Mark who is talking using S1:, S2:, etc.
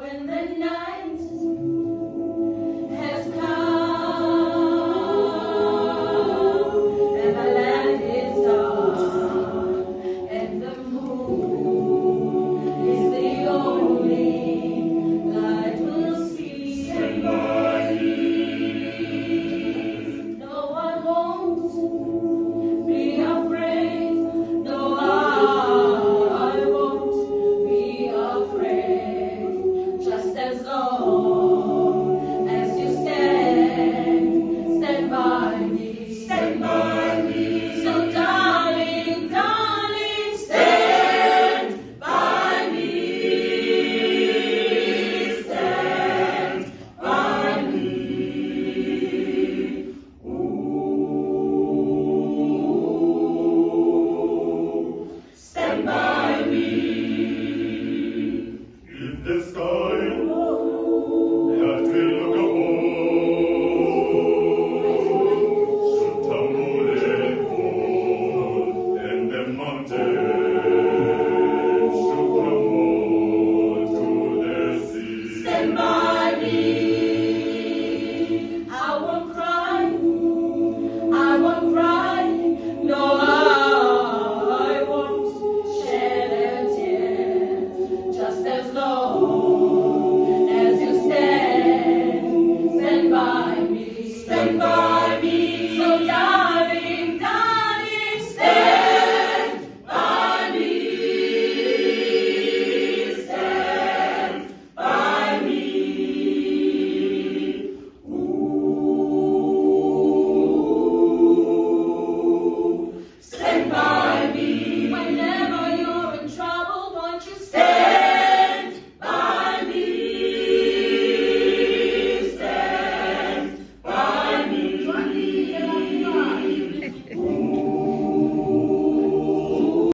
S1: When the night has come and the land is dark and the moon is the only light we'll see. Stand by me. No, I won't be afraid. No, I won't be afraid. Just as long as you stand by me. Stand by me. So darling, darling, stand by me. Stand by me. Ooh. Stand by me.
S2: If the sky that we look upon should tumble and fall, and the mountains